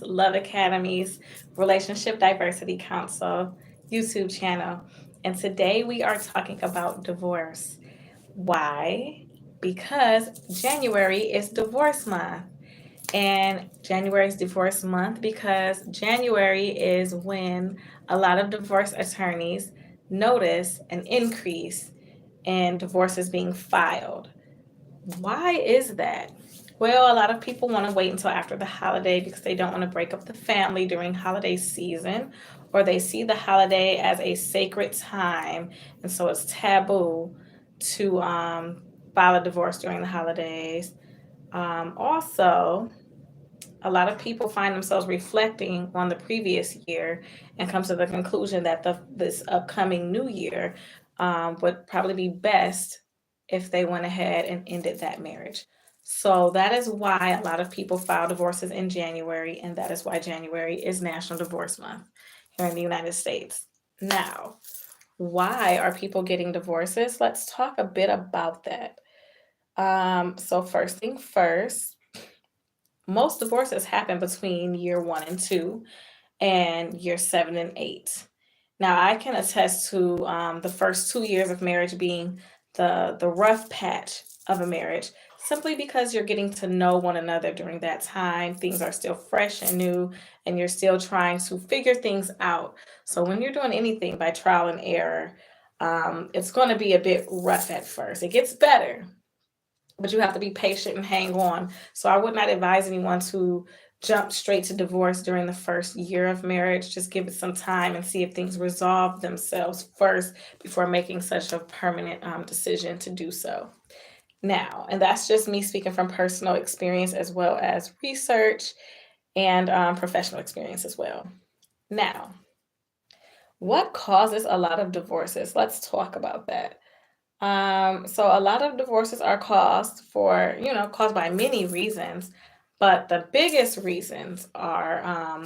Love Academy's Relationship Diversity Council YouTube channel. And today we are talking about divorce. Why? Because January is divorce month. And January is divorce month because January is when a lot of divorce attorneys notice an increase in divorces being filed. Why is that? Well, a lot of people want to wait until after the holiday because they don't want to break up the family during holiday season, or they see the holiday as a sacred time, and so it's taboo to file a divorce during the holidays. Also, a lot of people find themselves reflecting on the previous year and come to the conclusion that this upcoming new year would probably be best if they went ahead and ended that marriage. So that is why a lot of people file divorces in January, and that is why January is National Divorce Month here in the United States. Now, why are people getting divorces? Let's talk a bit about that. So first thing first, most divorces happen between year 1 and 2 and year 7 and 8. Now, I can attest to the first 2 years of marriage being the rough patch of a marriage, simply because you're getting to know one another during that time. Things are still fresh and new, and you're still trying to figure things out. So, when you're doing anything by trial and error, it's going to be a bit rough at first. It gets better, but you have to be patient and hang on. So I would not advise anyone to jump straight to divorce during the first year of marriage. Just give it some time and see if things resolve themselves first before making such a permanent decision to do so. Now, and that's just me speaking from personal experience as well as research and professional experience as well. Now, what causes a lot of divorces? Let's talk about that. So a lot of divorces are caused by many reasons, but the biggest reasons are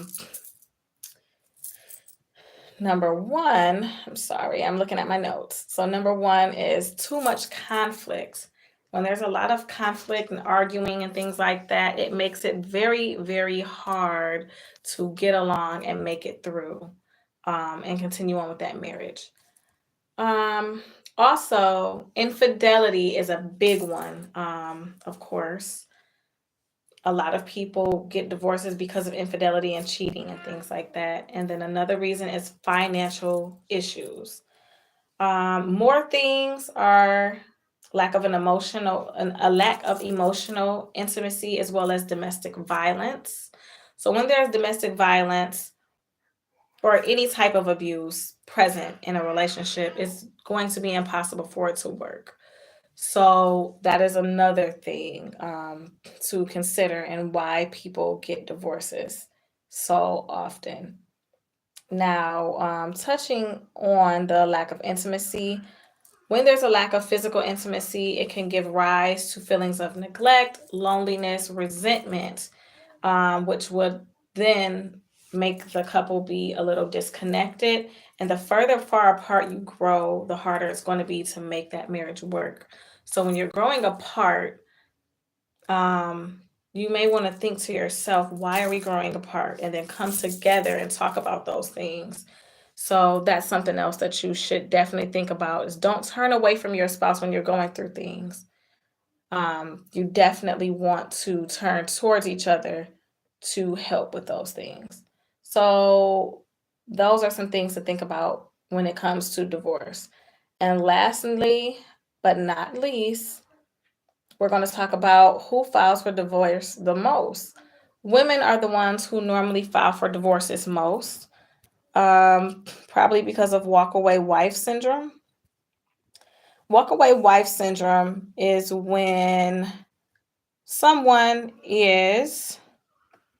number one, I'm sorry, I'm looking at my notes. So number one is too much conflict. When there's a lot of conflict and arguing and things like that, it makes it very, very hard to get along and make it through and continue on with that marriage. Um, Also, infidelity is a big one. Of course, a lot of people get divorces because of infidelity and cheating and things like that. And then another reason is financial issues. More things are a lack of emotional intimacy as well as domestic violence. So when there's domestic violence, or any type of abuse present in a relationship, it's going to be impossible for it to work. So that is another thing to consider and why people get divorces so often. Now, touching on the lack of intimacy, when there's a lack of physical intimacy, it can give rise to feelings of neglect, loneliness, resentment, which would then make the couple be a little disconnected. And the further far apart you grow, the harder it's going to be to make that marriage work. So when you're growing apart, you may want to think to yourself, why are we growing apart? And then come together and talk about those things. So that's something else that you should definitely think about is don't turn away from your spouse when you're going through things. You definitely want to turn towards each other to help with those things. So, those are some things to think about when it comes to divorce. And lastly, but not least, we're going to talk about who files for divorce the most. Women are the ones who normally file for divorces most, probably because of walkaway wife syndrome. Walkaway wife syndrome is when someone is,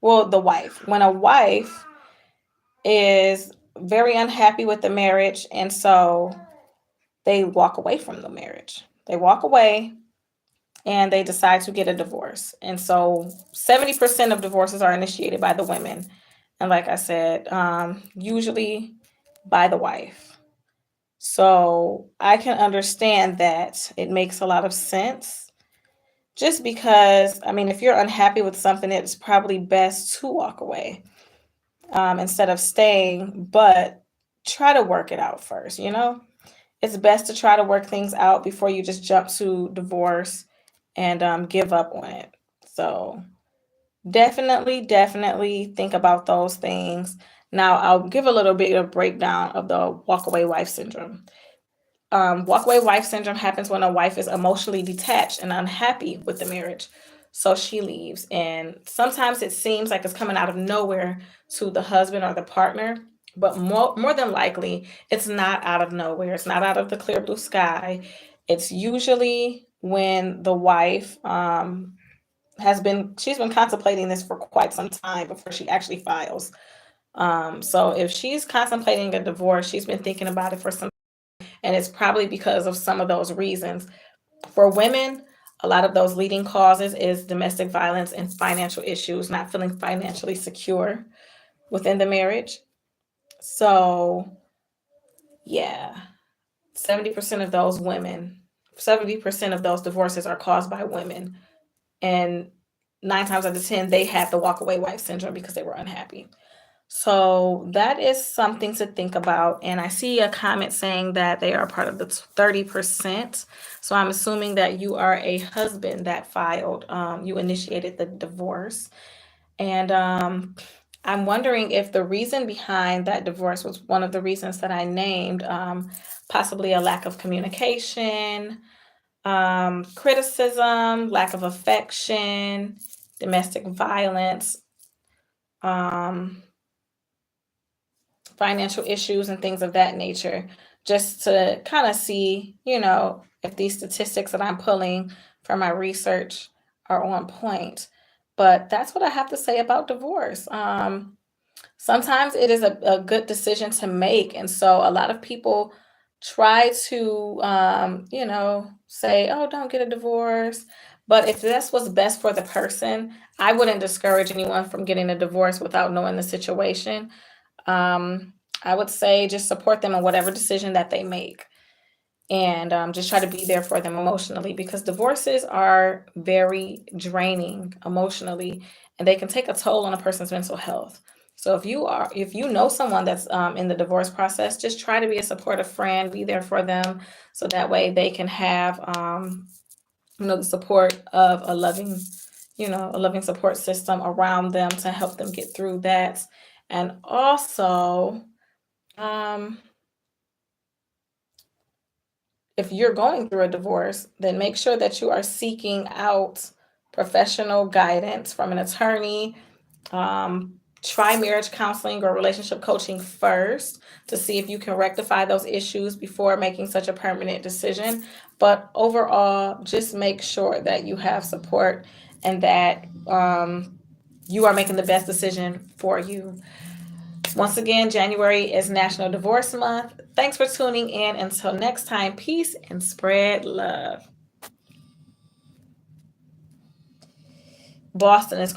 well, the wife, when a wife is very unhappy with the marriage, and so they walk away from the marriage. They walk away and they decide to get a divorce. And so 70% of divorces are initiated by the women. And like I said, usually by the wife. So I can understand that it makes a lot of sense just because, I mean, if you're unhappy with something, it's probably best to walk away instead of staying, but try to work it out first, you know? It's best to try to work things out before you just jump to divorce and give up on it. So definitely, definitely think about those things. Now, I'll give a little bit of breakdown of the walkaway wife syndrome. Walkaway wife syndrome happens when a wife is emotionally detached and unhappy with the marriage. So she leaves. And sometimes it seems like it's coming out of nowhere to the husband or the partner. But more than likely, it's not out of nowhere. It's not out of the clear blue sky. It's usually when the wife she's been contemplating this for quite some time before she actually files. So if she's contemplating a divorce, she's been thinking about it for some, and it's probably because of some of those reasons. For women, a lot of those leading causes is domestic violence and financial issues, not feeling financially secure within the marriage. So, yeah, 70% of those women, 70% of those divorces are caused by women. And 9 times out of 10, they had the walkaway wife syndrome because they were unhappy. So that is something to think about. And I see a comment saying that they are part of the 30%. So I'm assuming that you are a husband that filed, you initiated the divorce. And I'm wondering if the reason behind that divorce was one of the reasons that I named, possibly a lack of communication, criticism, lack of affection, domestic violence, um, financial issues and things of that nature, just to kind of see, if these statistics that I'm pulling from my research are on point. But that's what I have to say about divorce. Sometimes it is a good decision to make. And so a lot of people try to, say, oh, don't get a divorce. But if that's what's best for the person, I wouldn't discourage anyone from getting a divorce without knowing the situation. um, I would say just support them in whatever decision that they make, and just try to be there for them emotionally, because divorces are very draining emotionally, and they can take a toll on a person's mental health. So if you know someone that's in the divorce process, just try to be a supportive friend, be there for them, so that way they can have the support of a loving support system around them to help them get through that. And also, um, if you're going through a divorce, then make sure that you are seeking out professional guidance from an attorney. Try marriage counseling or relationship coaching first to see if you can rectify those issues before making such a permanent decision. But overall, just make sure that you have support and that you are making the best decision for you. Once again, January is National Divorce Month. Thanks for tuning in. Until next time, peace and spread love. Boston is